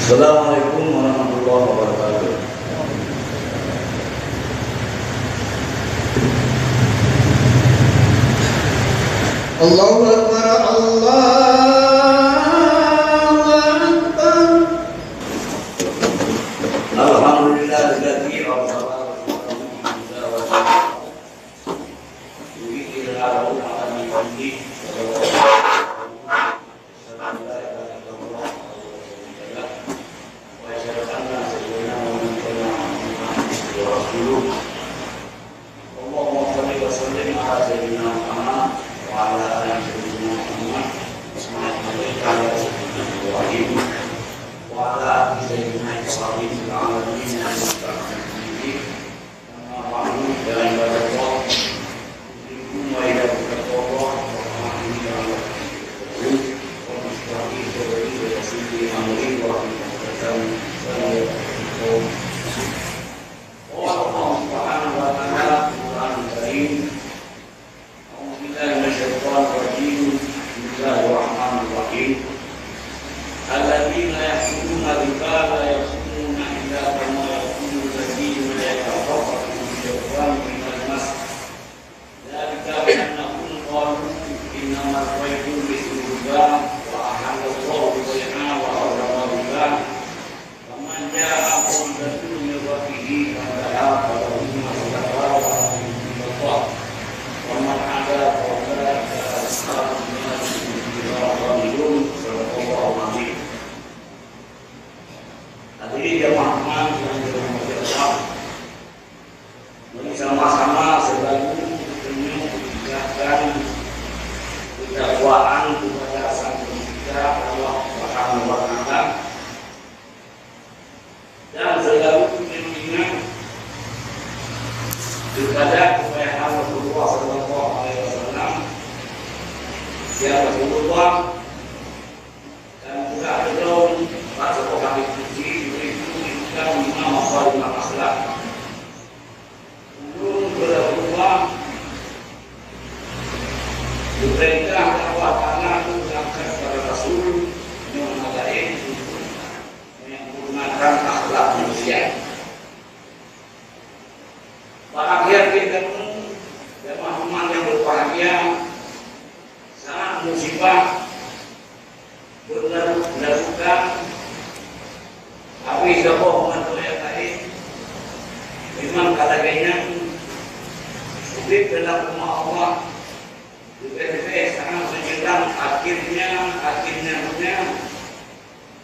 Assalamualaikum warahmatullahi wabarakatuh. Allahu Akbar, Allahu Akbar. Alhamdulillahilladzi sama-sama sebagai menegakkan dakwaan kepada sang pencipta Allah Subhanahu wa taala dan selalu mengingat kepada kebaikan Rasulullah sallallahu alaihi wasallam ya Rasulullah dan juga beliau pada orang itu diberikan lima akhlak berubah diperintah dakwah tanah mengucapkan kepada Rasul yang mengadakan menggunakan akhlak manusia. Pada akhir kita jemaah yang berbahagia saat musibah berlakukan tapi sebuah mantu yang lain memang kalaganya hidup dalam rumah Allah lebih sangat menjelang akhirnya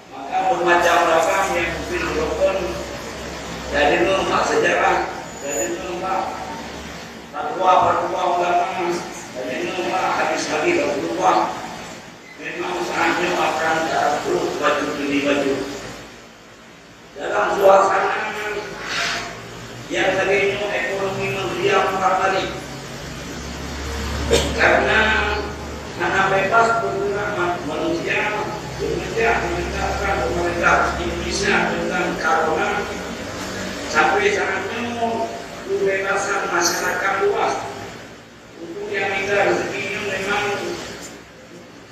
maka bermacam ragam yang mungkin merupakan dari rumah sejarah, dari rumah fatwa ulama, dari rumah hadis-hadis Rasulullah memang saatnya akan terus baju demi baju dalam suasana yang tadinya ekonomi mendiam kembali karena bebas bergerak manusia menegakkan pemerintah Indonesia dengan corona sampai saatnya kebebasan masyarakat luas untuk yang minta rezekinya memang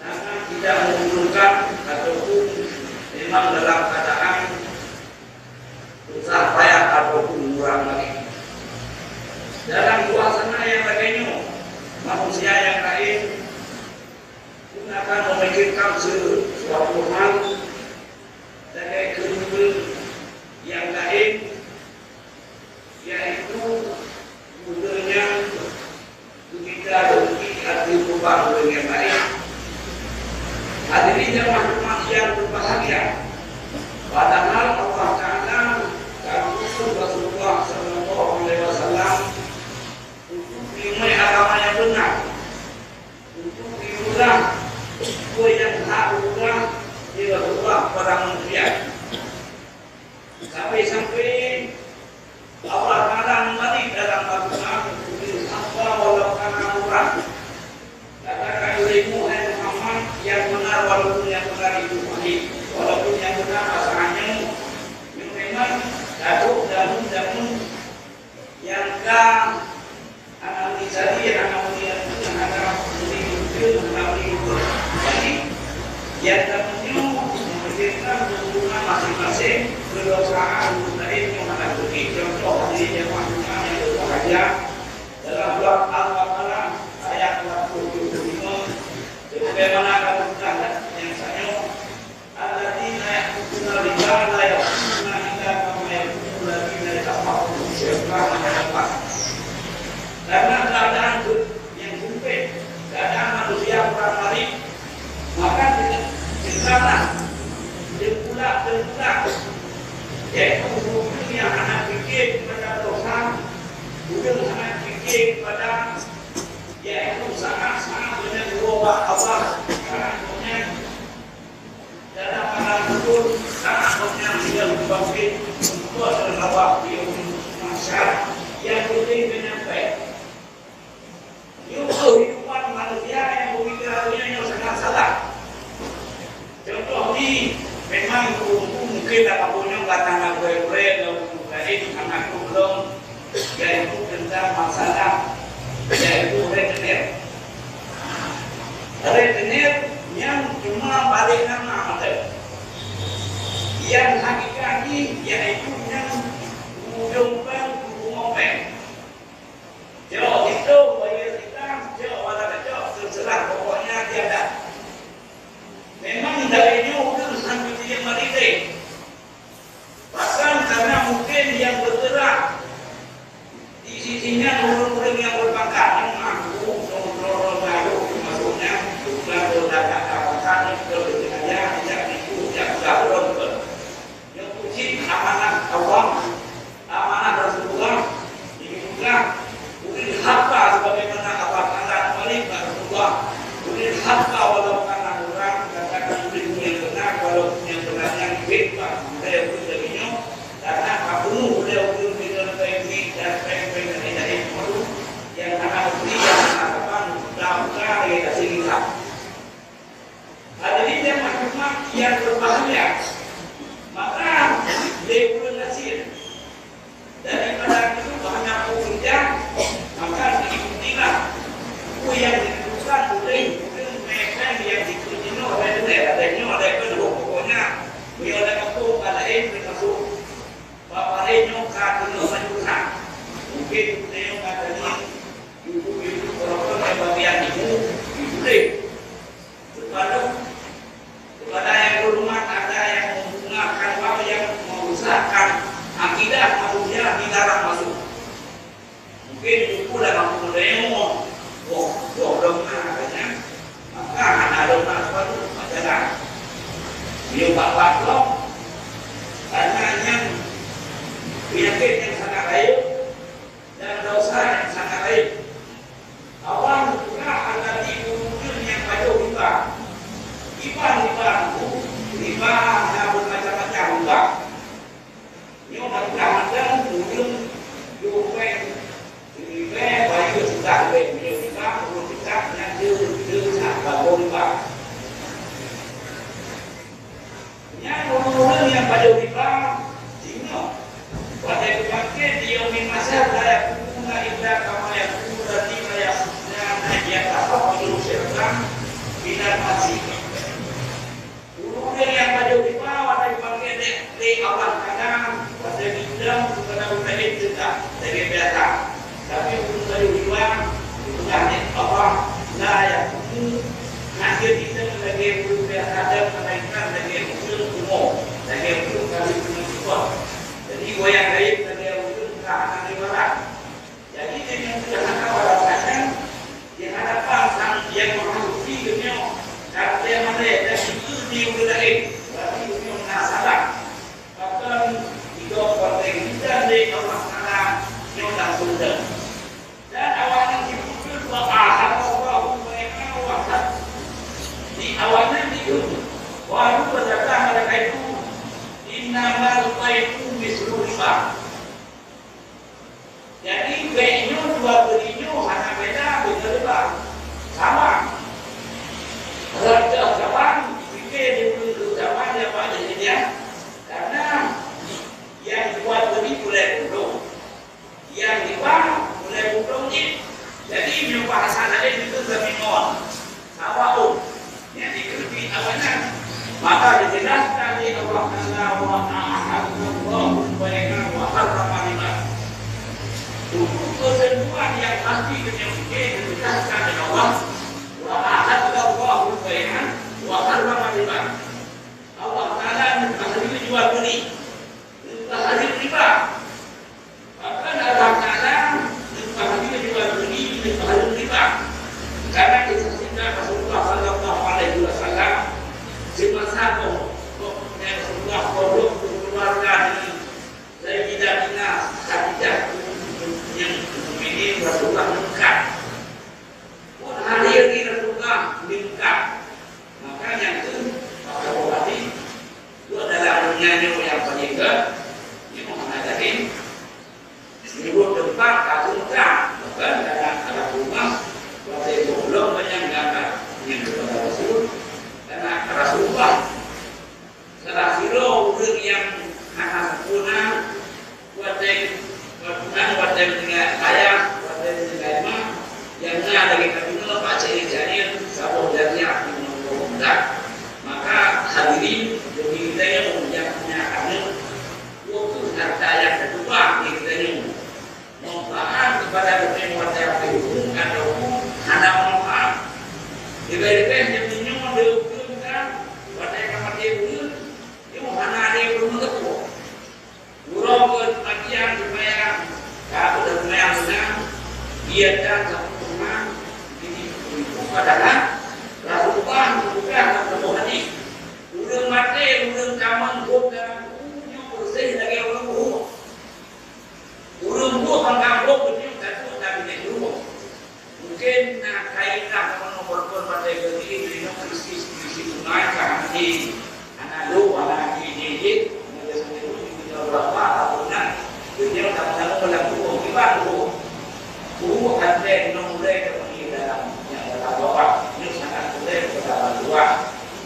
sangat tidak menguntungkan ataupun memang dalam keadaan susah payah ataupun kurang lagi. Dalam suasana yang lainnya, manusia yang lain pun akan memikirkan sesuatu hal sebagai kehidupan yang lain, yaitu budaya kita rezeki atau kubah yang lain. Hadirin jemaah yang berbahagia, padahal Allah Taala Rasulullah sallallahu alaihi wasallam untuk memilih agama yang benar, untuk diulang yang hak ulang di kedosaan lain yang akan beri contoh di zaman yang berbahagia dalam surat Al-Baqarah ayat 45 sebagaimana akan tercatat yang saya alladzina ya'kuluna riba la ya'kuluna illa kama ya'kuluna alladzina yatafakkaruna syaitan dapat karena keadaan yang sempit keadaan manusia kurang baik maka dengan terpulak yaitu bukan yang anak fikir kepada dosa bukan anak fikir kepada yaitu sangat-sangat banyak berubah Allah sangatnya dalam hal betul sangatnya dia berbangkit untuk berlawak di masyarakat yang penting menyampaikan kehidupan manusia yang pemikirannya yang sangat salah. Contoh ni memang mungkin tak punya kata gue lain anak belum yaitu tentang masalah yaitu retenir yang cuma balik nama ada yang hakikatnya yaitu yang ujungkan ngomong jauh itu bayar kita jauh ada jauh terserah pokoknya tiada memang darinya udah sampai dia mati bahkan karena mungkin yang bergerak di sisinya orang-orang yang berpangkat yang mampu kontrol baru maksudnya juga berdapat kawasan berdengannya tidak ikut yang garon yang kunci amanah Allah amanah Rasulullah ini juga mungkin harta sebagaimana Allah Ta'ala balik Rasulullah mungkin harta walau karena orang katakan mungkin yang benar walau yang benar yang hebat saya pun jadinya karena kamu beliau pun dengan baik dan baik-baik dari itu yang akan beri yang mengatakan mudah-mudah dari kasih kita jadi yang macam yang berbahaya maka dia pun nasir daripada itu banyak pekerja maka diikutilah yang ditentukan boleh mereka yang diikuti adanya ada kedua pokoknya beliau ada kampung ada masuk bapak Renyo kata majukan mungkin Renyo katanya ibu-ibu orang-orang yang bagian ibu boleh kepada yang berumah ada yang menggunakan apa yang merusakkan akidah manusia dilarang masuk mungkin ibu dalam Renyo belum adanya maka ada suatu masalah beliau bapak belum karena yang penyakit yang sangat baik dan dosa yang sangat baik awal juga ada diukur yang pada riba yang bermacam-macam riba yang macam-macam ujung jual riba baik juga riba belum bisa yang dia baru riba yang orang yang pada riba pada kebangkit dia memasa daya kuna ibra kama ya kuna lima ya dia tak perlu serta binar masih kemudian yang pada di bawah pada kebangkit di awal kadang pada bidang kepada utai juga dari biasa tapi untuk dari luar bukan apa daya nanti kita lagi berbiasa ada menaikkan lagi umum lagi kali semua jadi goyang gaib dari ujung ke kanan di barat. Jadi dengan sudah ada balasannya yang hadapan sang yang menghadapi dunia karena pasti penyakit dikasihkan oleh Allah. Wa ahadallahu bai'an wa harrama riba. Allah Taala mengakhiri jual beli, mengakhiri riba. Bahkan Allah Taala mengakhiri jual beli, mengakhiri riba. Karena disaksikan Rasulullah Sallallahu Alaihi Wasallam semasa Rasulullah produk keluarga dari Sayyidatina Khadijah yang memilih Rasulullah meningkat. Pun hari ini Rasulullah meningkat. Maka yang itu maka berarti itu adalah menyanyi yang ketiga yang mengatakan sebelum tempat kasusnya bahkan dalam rumah waktu belum menyanggakan yang kepada Rasul karena Rasulullah setelah siro yang akan sempurna buat dengan ayah dengan yang lagi kami pak ciri-ciri sabun dan yang mengumpulkan maka hadirin demi kita yang punya kami waktu harta yang kedua kita yang manfaat kepada orang yang berhukum atau ada manfaat diberikan yang menyumbang dihukumkan pada yang mati itu yang mana ada yang belum tentu buruk bagian supaya kalau sudah yang benar biarkan sempurna ini adalah Rasulullah bukan ketemu hadis udah mati udah kaman bukan bersih lagi orang buruk urung bukan kampung benih satu tapi dulu mungkin nak kaitan dengan nomor pada begini dengan krisis naik di anak lu anak ini berapa tahunan dunia sama-sama melakukan ibadah buku ada nomor di dalam yang berapa ini sangat boleh berapa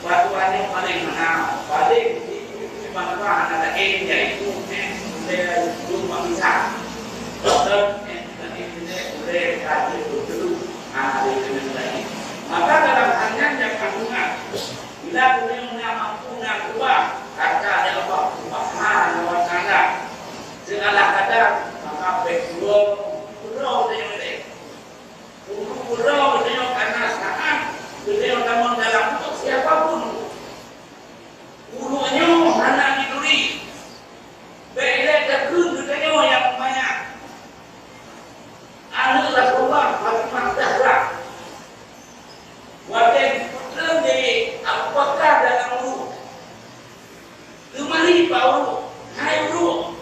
batuan yang paling mahal paling di mana ada yaitu rumah bisa dokter tadi boleh kaji dulu ada ini maka dalam halnya yang kandungan bila punya mampu keluar kata ada Allah Subhanahu wa taala segala kadar maka pulau dengan pulau dengan karena saat beliau namun dalam untuk siapapun purunya mana diberi baiklah terkun dengan yang banyak anu Rasulullah Fatimah Zahra wajib putra dari apakah dalam ruh kemari bau hai ruh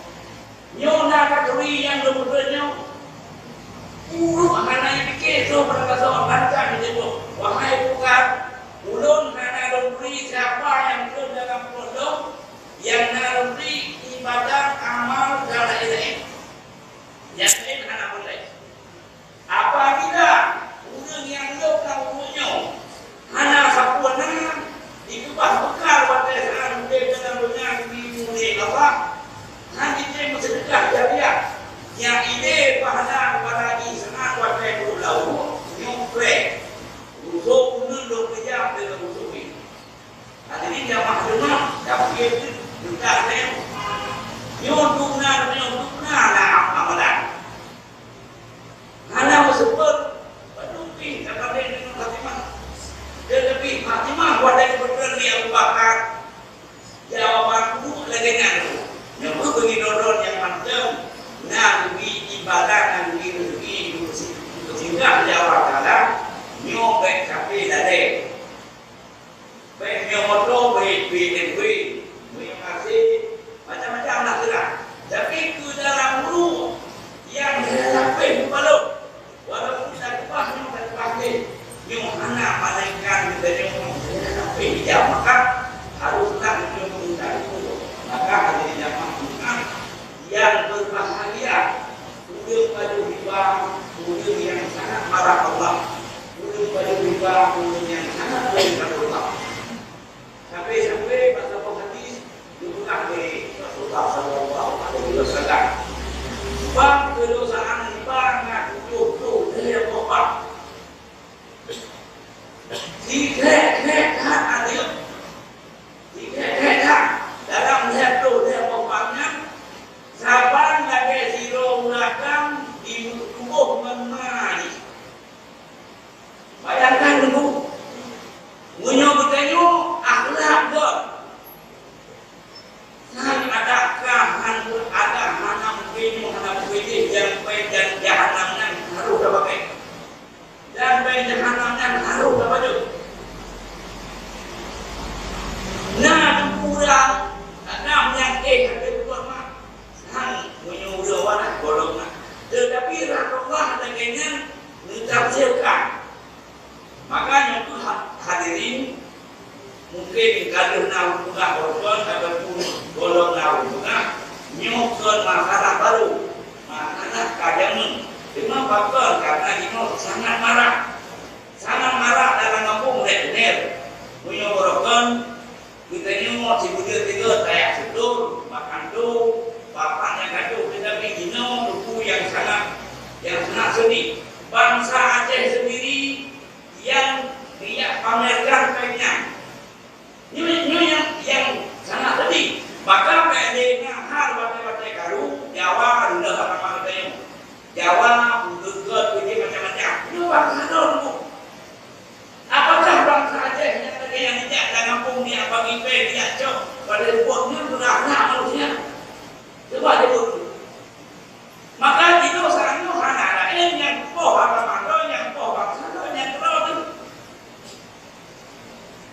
nyona katuri yang berbeda urut mana yang fikir so pada soal baca itu wahai bukan ulun karena diberi siapa yang ke dalam pondok yang diberi ibadah amal dalam ini yang lain anak boleh apabila urang yang lokal urutnya anak sapuana itu bekal pada saat dalam dunia ini apa nanti dia bersedekah jariah yang ini pahala apalagi sangat wakai pulau nyumpre usuk nunduk kejam dengan usuk ini hadirin yang maklumah tapi itu juga saya nyundukna lah amalan hanya sebut penumpi kata dia dengan Fatimah dia lebih Fatimah wadai berdiri Abu Bakar jawaban dulu lagi nganu yang begini dodon yang macam nah lebih ibadah dan lebih sehingga jawab dalam nyobek kafe dade baik nyomoto baik BNW kasih macam-macam lah gerak tapi ke dalam mulut yang sampai balut walaupun kita kupas yang kita pakai yang anak malaikat kita yang sampai jam maka haruslah kita minta itu maka hadirin yang maksudkan yang berbahagia ujung pada riba ujung yang sangat marah Allah ujung pada riba ujung yang sangat berkat Allah sampai pada hadis diulang oleh Rasulullah Sallallahu Alaihi Wasallam bab kedosaan riba nak tutup dia tobat tidak ada tidak dalam satu dia tobatnya saban lagi zero belakang di tubuh memang faktor karena kita sangat marah dalam kampung benar. Punya borokan kita nyoba cibudir tiga tayak sedul makan tu bapaknya kacau kita begini buku yang sangat sedih. Bangsa Aceh sendiri yang dia pamerkan kainnya ini yang sangat sedih. Maka PND-nya hal batai-batai karu Jawa rendah apa katanya Jawa dekat begini macam-macam. Itu bangsa dulu. Apakah bangsa Aceh yang tidak ada kampung dia bagi dia cok pada buatnya beranak manusia. Coba dulu. Maka itu sangat ada yang poh agama yang poh bangsa yang terlalu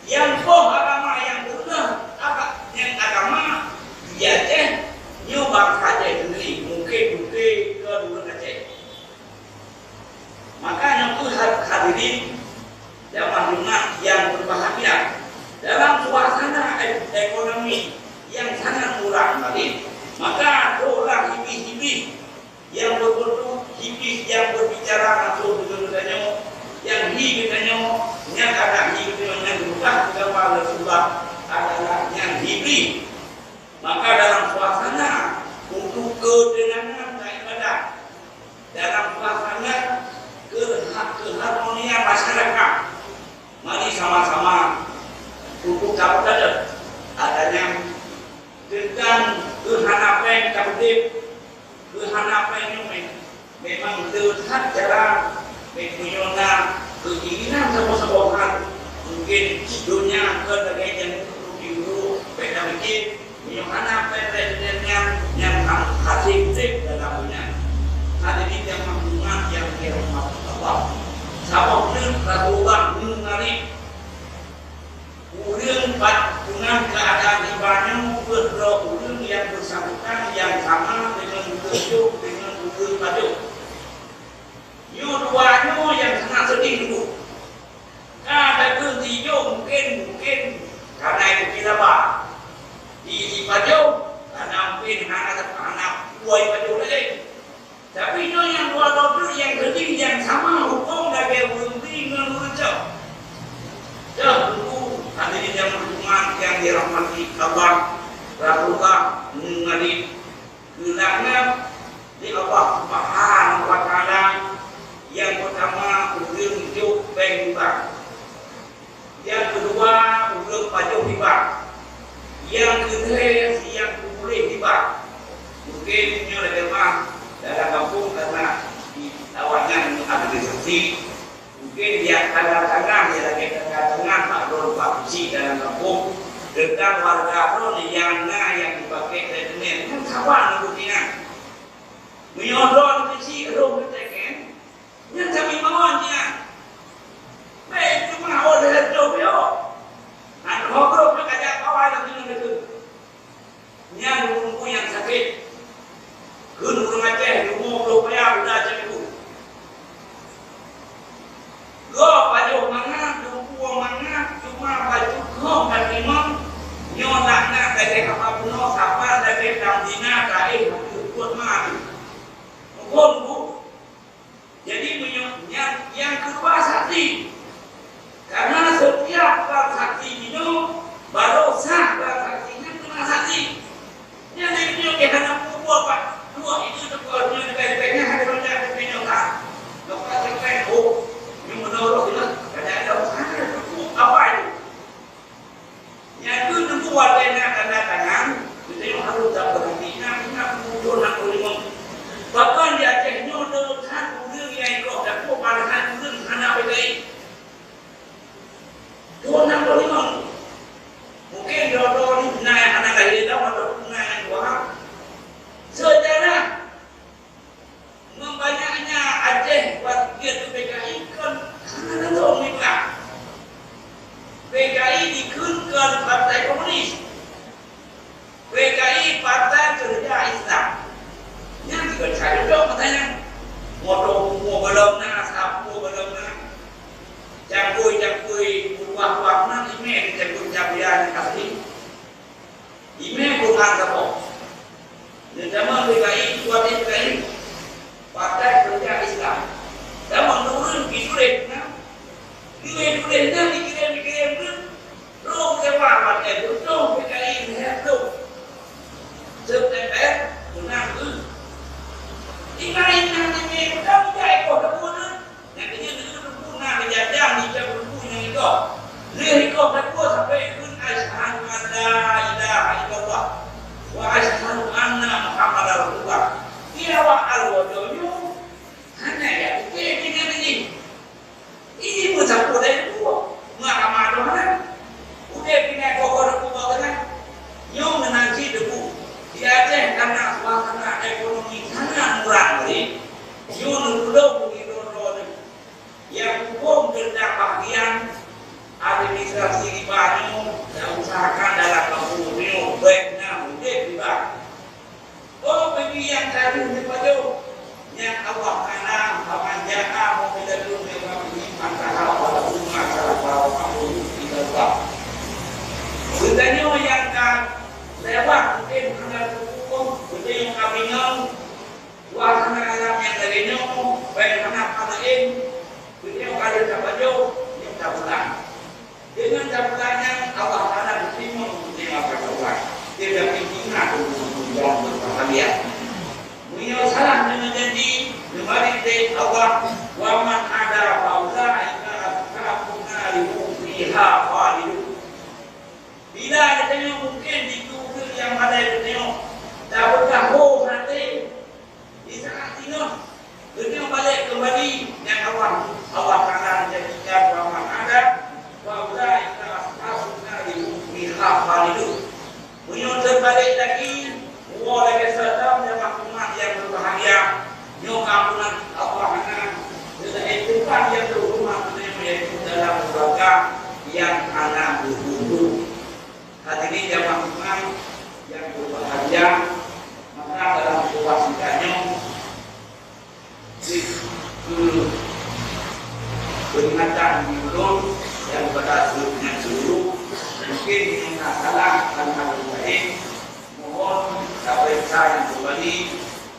yang poh agama yang benar apa yang agama di Aceh new bangsa Aceh sendiri mungkin ke dulu Aceh. Makanya aku hadirin jamaah Jumat yang berbahagia dalam suasana ekonomi yang sangat murah tadi. Maka orang hibis-hibis yang betul hibis yang berbicara langsung dengan yang hibisnya yang kadang hibisnya yang berubah kepada Rasulullah adalah yang hibis. Maka dalam suasana untuk ketenangan dan ibadah, dalam suasana keharmonian masyarakat, mari sama-sama untuk kabar adanya tentang kehanapan kabudip, kehanapan memang terlihat jalan mempunyai keinginan sama-sama mungkin dunia ketegangan dulu beda bikin bagaimana presidennya yang hasil dalamnya ada di dalam umat yang dirahmati Allah. Sabab Rasulullah menarik urang dengan keadaan ibadahnya berdua urang yang bersangkutan yang sama dengan tujuh dengan urang pada. Yo duanya yang sangat sedih dulu. Ada ketiga mungkin karena itu kita bah di pajau karena mungkin anak buai pajau lagi. Tapi itu yang dua dokter yang sedih yang sama hukum dari berhenti menurut dulu hadirin yang berhubungan yang dirahmati Allah Rasulullah mengalir gelarnya di Allah Subhanahu wa Ta'ala. Yang pertama urang hidup bank riba, yang kedua urang pajak riba, yang ketiga yang boleh riba. Mungkin ini lebih mah dalam kampung karena di awalnya ada deskripsi. Mungkin dia tengah-tengah dia lagi tengah-tengah Pak Don Pak Pusi dalam kampung tentang warga Don yang dipakai treatment kan kawan rutinnya menyodor Pusi Don tekan yang kami maunya baik cuma oleh Jobio ada ngobrol kerja kawan yang itu yang lumpuh yang sakit gunung Aceh lumpuh payah udah jadi go baju mana lumpuh mana cuma baju go dan imam nyolakna dari kapal penuh kapal dari Dina dari buat mati bu. Jadi yang kedua sakti karena setiap sakti itu baru sah saksinya kena sakti. Yang itu kita nak buat pak dua itu sekolahnya baik-baiknya ada banyak penyokap. Dokter sampai yang menurut itu ada apa itu? Yang itu tentu warganya tanda tangan kita yang harus dapat berhentinya kita muncul nak ulimang. Bahkan di Aceh nyodo satu yang kau dah kau pada satu anak bagai. Tuan nak ulimang. Mungkin jodoh ni naik anak kaya dah atau naik dua. Sejarah membanyaknya Aceh buat dia tu PKI kan karena tahu mereka. PKI dikunkan Partai Komunis. PKI Partai Kerja Islam. Yang juga saya dong katanya motor belum nak sapu belum nak cangkui buah nak ini cangkui cabian kasih ini bukan apa dan zaman PKI buat PKI Partai Kerja Islam TPR menang tu. Tinggal ini kamu jadi kau dah pun. Yang dia dulu pun nak kejadian ni dia pun yang itu. Dia kau dah pun sampai pun asyhadu an la ilaha illallah wa asyhadu anna Muhammadar Rasulullah. Dia wa al-wajhu hanya ya ini. Ini pun sampai dari tu. Mengamal doa. Udah kena kau dah pun kan. Yang menanti debu. Dia ada karena suasana ekonomi sangat murah ni. Yang dulu begitu roda. Yang hukum tentang bagian administrasi di Banyu dan usahakan dalam kampung Banyu baiknya mudah juga. Oh bagi yang tadi di Banyu yang Allah kana pamanjaa mau bidadun dengan antara pada umat masyarakat kampung kita tak. Sebenarnya yang kan lewat mungkin hanya hukum betul yang kami ngau wahana alam yang dari nyau baik mana panain betul ada tabajo yang tabulan dengan tabulannya Allah Taala berterima untuk apa kawan dia dah pimpinan untuk berbahagia beliau salah dengan janji kembali dari Allah wa man ada faulaika ashabuna liha khalidun bila ada tengok mungkin di yang ada itu tengok dah bertahu nanti di saat ini beliau balik kembali yang Allah Taala jadikan bahwa ada bahwa kita asasnya di hafal itu beliau terbalik lagi wala kesadam yang maklumat yang berbahagia nyok ampunan Allah Taala dengan etikat yang terhormat yaitu dalam keluarga yang anak berhubung hadirin yang maklumat yang berbahagia maka dalam situasinya peringatan diulung yang pada seluruhnya seluruh mungkin yang salah dan hal baik mohon periksa yang kembali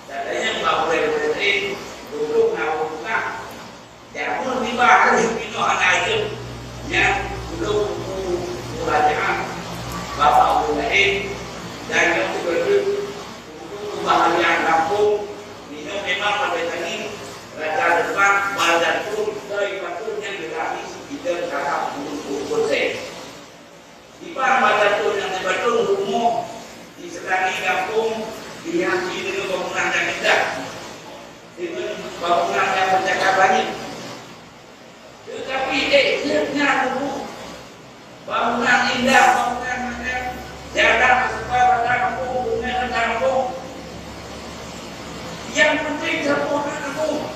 dan yang boleh berhenti untuk melakukan yang pun dibahas itu anak itu yang belum mulakan Bapak Ulai dan yang berdiri untuk bahagian kampung ini memang pada tadi raja depan badan pun dari patun yang berlari kita kakak untuk proses di mana badan pun yang terbatun rumah di sekitar kampung dihati dengan bangunan yang indah dengan bangunan yang bercakap banyak tetapi sebenarnya dulu bangunan indah bangunan macam jalan supaya pada kampung dengan kampung yang penting sempurna kampung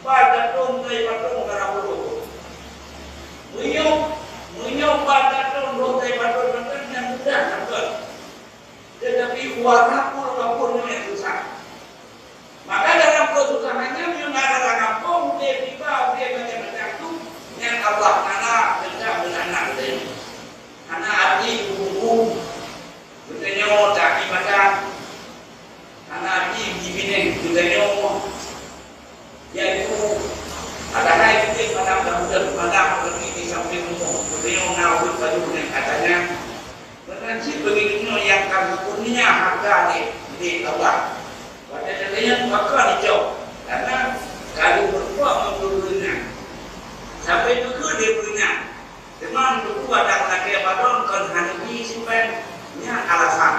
pada tahun dari patung Karabudo menyok pada tahun dari patung yang mudah dapat tetapi warna pun yang susah maka dalam kesusahannya yang ada kampung dia tiba dia macam-macam tu yang Allah Taala tidak benar karena arti hukum betulnya tak ibadah karena arti dibina betulnya yaitu adalah itu pada di samping beliau nawut baju yang katanya berarti begini yang kami punya harga di Allah pada yang bakal dijauh karena kalau berbuat memberinya sampai itu dia berinya teman itu ada lagi badon kan hari simpelnya alasan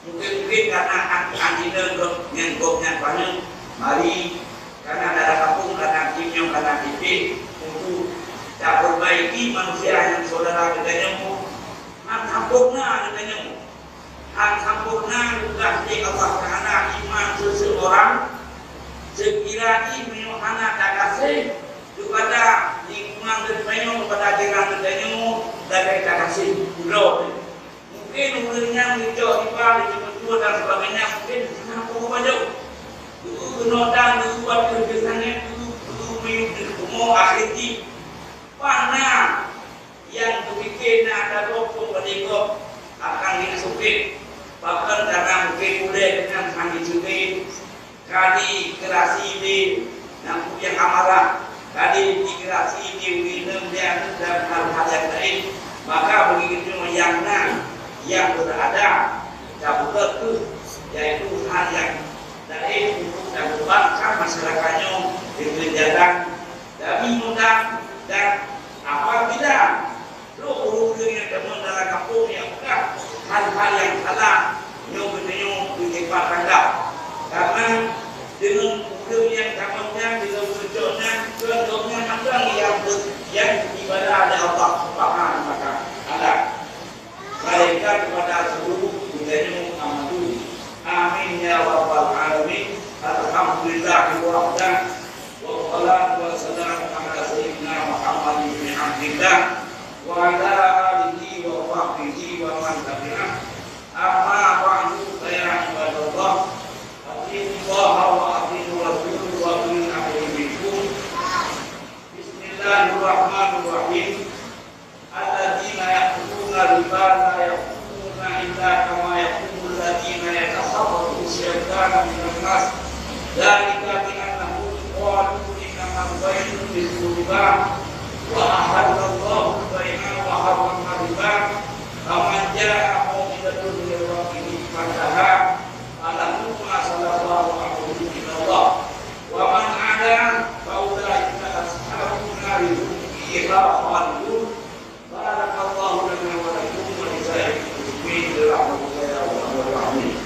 mungkin karena anjina yang gopnya banyak mari karena ada kampung karena timnya karena titik untuk tak perbaiki manusia yang saudara bedanya sempurna bedanya sempurna juga di Allah Taala iman seseorang sekiranya menyuhana tak kasih kepada lingkungan bedanya kepada jiran bedanya dan tak kasih pulau mungkin umurnya hijau ibadah betul dan sebagainya mungkin sanggup jauh nodan buat kerjanya itu mau akhirnya mana yang berpikir ada dokter berdekok akan disupit bahkan karena mungkin boleh dengan kami juga kali kerasi di yang amarah kali migrasi di minum dan hal-hal yang lain maka begitu yang berada dapat hal yang dari untuk dan bebankan masyarakatnya dengan jalan demi mudah dan apabila lu yang teman dalam kampung yang bukan hal-hal yang salah nyo dikepatkan karena dengan udah yang kamarnya dengan wujudnya contohnya macam yang ibadah ada Allah Subhanahu wa taala ada mereka kepada seluruh budaya Muhammad. Amin ya rabbal alamin. Alhamdulillah wa salatu wassalamu ala sayyidina Muhammad bin Abdillah wa ala alihi wa sahbihi wa man tabi'ah. Amma ba'du ya ibadallah. Atiillaha wa atiiur rasul wa ulil amri minkum. Bismillahirrahmanirrahim. Alladzina ya'kuluna riba la yaqumuna illa kama yaqumul ladzina yatakhabbathu syaitanu minan nas. Dzalika bi annahum qalu innama al-bay'u bil-riba wa ahallallahu al-bay'a wa harrama riba. Faman jaa'a mau'izatun min rabbih fantaha falahu ma salafa wa amruhu ila Allah. Wa man 'ada fa ulaika ashabun nar hum fiha khalidun. Barakallahu lana wa lakum wa li sa'iril muslimin bi rahmatihi ya rabbal alamin.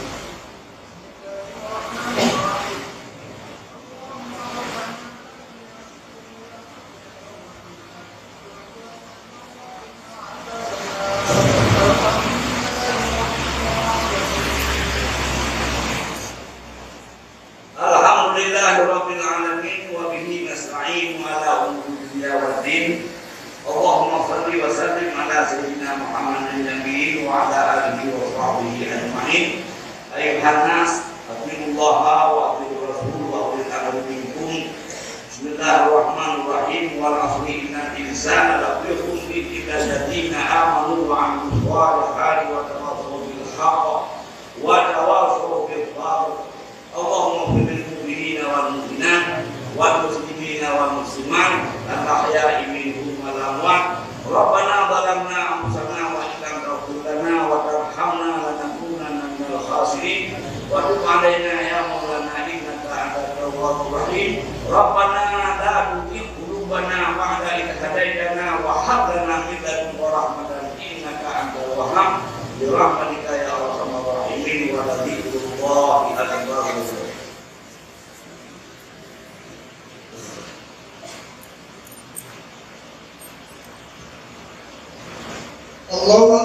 Alhamdulillahirabbil alamin wa bihi nasta'in ala umuri dunya waddin. Allahumma salli wa sallim ala sayyidina Muhammadin nabiyyi wa ala alihi wa sahbihi ajma'in. Ayuhan nas, atiiullaha wa atiiur rasul wa ulil amri minkum. Bismillahirrahmanirrahim. Wal 'asri innal insana lafi khusr illa alladziina aamanu wa 'amilus shalihati wa tawassaw bil haqqi wa tawassaw bis sabr. Allahumma ighfir lil mu'minina wal mu'minat wal muslimina wal muslimat al-ahya'i minhum wal amwat. Rabbana zalamna anfusana wa illam taghfir lana wa tarhamna lanakunanna minal khasirin. Wa tub 'alaina ya maulana innaka antat tawwabur rahim. Rabbana la tuzigh qulubana ba'da idh hadaytana wa hab lana min ladunka rahmatan innaka antal wahhab. Bi rahmatika ya arhamar rahimin wa la dzikrullahi akbar. Allahu